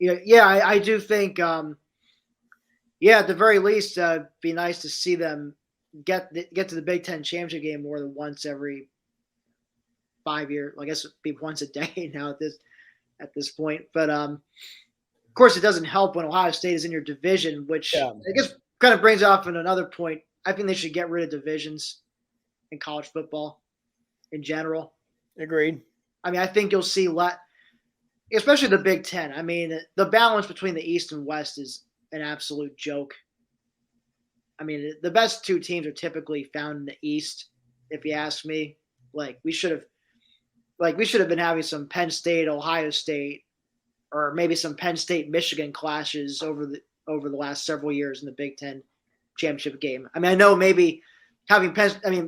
Yeah, I do think, at the very least, be nice to see them get to the Big Ten championship game more than once every 5 years. I guess it'd be once a decade now at this point. But of course, it doesn't help when Ohio State is in your division, which Yeah, I guess kind of brings off in another point. I think they should get rid of divisions in college football in general. agreed. I mean, I think you'll see especially the Big Ten. I mean, the balance between the East and West is an absolute joke. I mean, the best two teams are typically found in the East. If you ask me, we should have been having some Penn State, Ohio State, or maybe some Penn State, Michigan clashes over the last several years in the Big Ten championship game. I mean, I know maybe having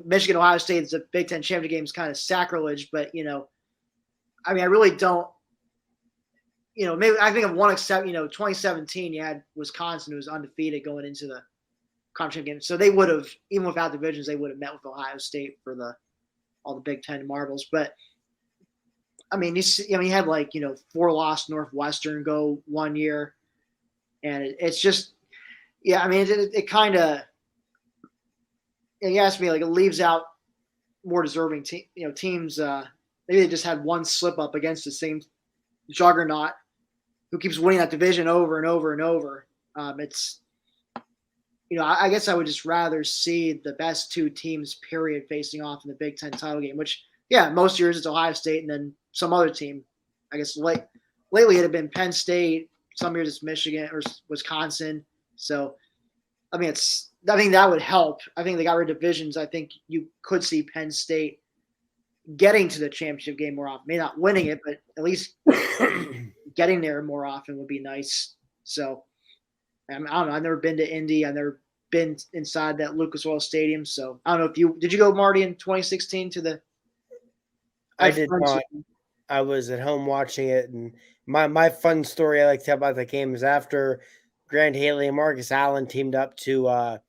Michigan, Ohio State is a Big Ten championship game is kind of sacrilege, but I mean, I really don't. Maybe I think of one except 2017, you had Wisconsin who was undefeated going into the conference game, so they would have, even without divisions, they would have met with Ohio State for all the Big Ten marbles. But I mean, you had 4-loss Northwestern go one year, and it's just, yeah. I mean, it kind of, you ask me, it leaves out more deserving teams. Maybe they just had one slip up against the same juggernaut who keeps winning that division over and over and over. It's, I guess I would just rather see the best two teams, period, facing off in the Big Ten title game, which, yeah, most years it's Ohio State and then some other team. I guess lately it had been Penn State. Some years it's Michigan or Wisconsin. So, I mean, I think that would help. I think they got rid of divisions. I think you could see Penn State getting to the championship game more often. Maybe not winning it, but at least getting there more often would be nice. So, I don't know. I've never been to Indy. I've never been inside that Lucas Oil Stadium. So I don't know if did you go, Marty, in 2016 to the? I did not. I was at home watching it, and my fun story I like to tell about that game is after Grant Haley and Marcus Allen teamed up to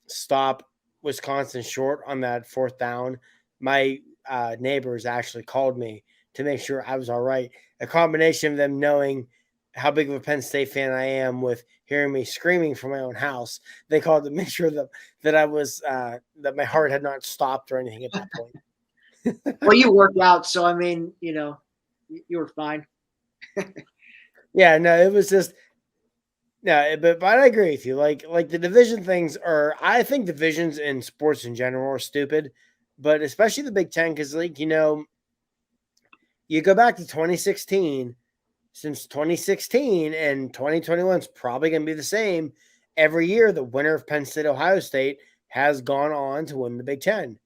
stop Wisconsin short on that fourth down. My neighbors actually called me to make sure I was all right. A combination of them knowing how big of a Penn State fan I am with hearing me screaming from my own house. They called to make sure that I was that my heart had not stopped or anything at that point. Well, you worked out, so I mean, you were fine. Yeah, no, it was just no, but I agree with you. Like the division things are. I think divisions in sports in general are stupid, but especially the Big Ten because you go back to 2016. Since 2016 and 2021 is probably going to be the same. Every year, the winner of Penn State, Ohio State has gone on to win the Big Ten.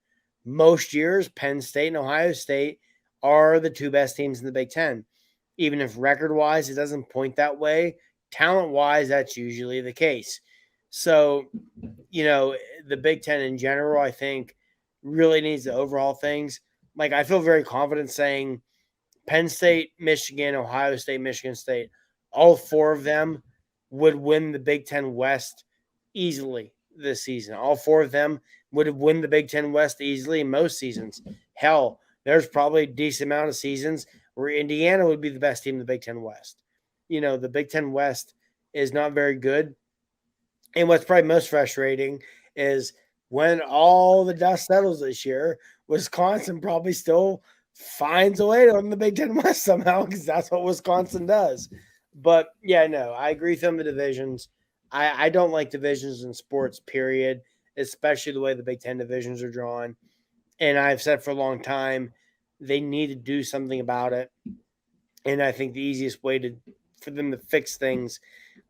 Most years, Penn State and Ohio State are the two best teams in the Big Ten. Even if record-wise it doesn't point that way, talent-wise, that's usually the case. So, the Big Ten in general, I think, really needs to overhaul things. I feel very confident saying Penn State, Michigan, Ohio State, Michigan State, all four of them would win the Big Ten West easily this season. All four of them would have won the Big Ten West easily in most seasons. Hell, there's probably a decent amount of seasons where Indiana would be the best team in the Big Ten West. The Big Ten West is not very good. And what's probably most frustrating is when all the dust settles this year, Wisconsin probably still finds a way to win the Big Ten West somehow because that's what Wisconsin does. But yeah, no, I agree with them. The divisions. I don't like divisions in sports, period, especially the way the Big Ten divisions are drawn. And I've said for a long time, they need to do something about it. And I think the easiest way for them to fix things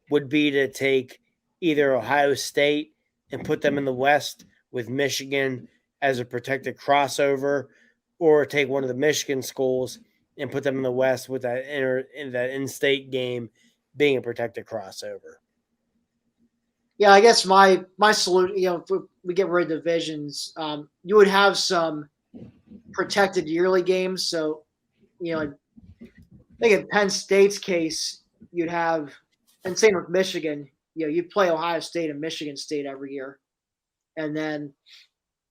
would be to take either Ohio State and put them in the West with Michigan as a protected crossover, or take one of the Michigan schools and put them in the West with that in-state game being a protected crossover. Yeah, I guess my solution, if we get rid of divisions, you would have some protected yearly games. So, I think in Penn State's case, you'd have, and same with Michigan, you'd play Ohio State and Michigan State every year. And then,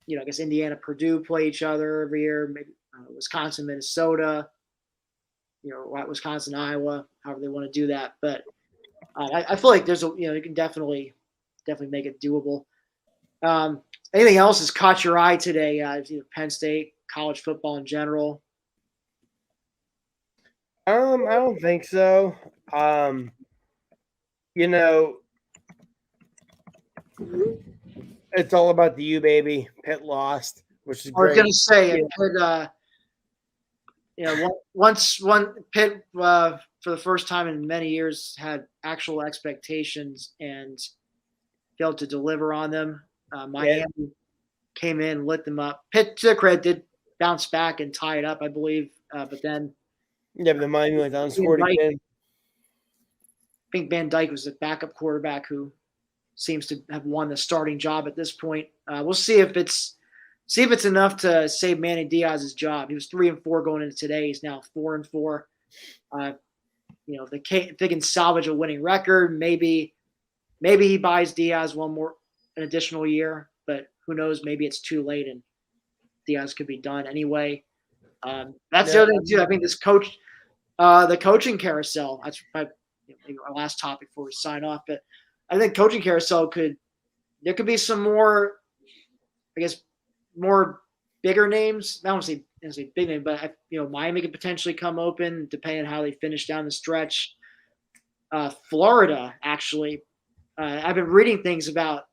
I guess Indiana, Purdue play each other every year, maybe Wisconsin, Minnesota. Wisconsin, Iowa, however they want to do that. But I feel like there's you can definitely make it doable. Anything else has caught your eye today? Penn State, college football in general. I don't think so. You know, it's all about the U, baby. Pitt lost, which is I was great. going to say, Yeah. Pitt, once Pitt for the first time in many years had actual expectations and failed to deliver on them. Miami came in, lit them up. Pitt, to their credit, did bounce back and tie it up, I believe. But then, but the Miami went down and scored again. I think Van Dyke was the backup quarterback who seems to have won the starting job at this point. We'll see if it's enough to save Manny Diaz's job. He was 3-4 going into today. He's now 4-4. If they can salvage a winning record, maybe he buys Diaz an additional year. But who knows? Maybe it's too late and Diaz could be done anyway. That's the other thing too. I think the coaching carousel. That's maybe our last topic before we sign off. But I think coaching carousel there could be some more, I guess, more bigger names. I don't want to say big name, but Miami could potentially come open depending on how they finish down the stretch. Florida, actually, I've been reading things about.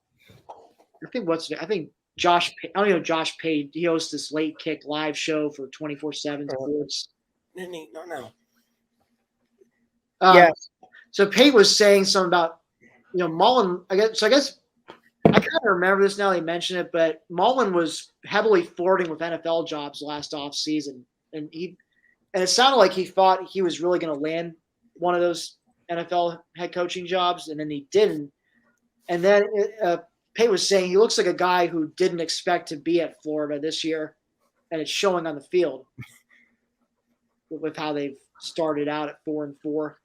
I think Josh. I don't know Josh Pate. He hosts this late kick live show for 24/7 Sports. No. Yeah. So Pate was saying something about Mullen. I guess I kind of remember this now. They mention it, but Mullen was heavily flirting with NFL jobs last offseason, and it sounded like he thought he was really going to land one of those NFL head coaching jobs, and then he didn't. And then Pate was saying he looks like a guy who didn't expect to be at Florida this year, and it's showing on the field with how they've started out at 4-4.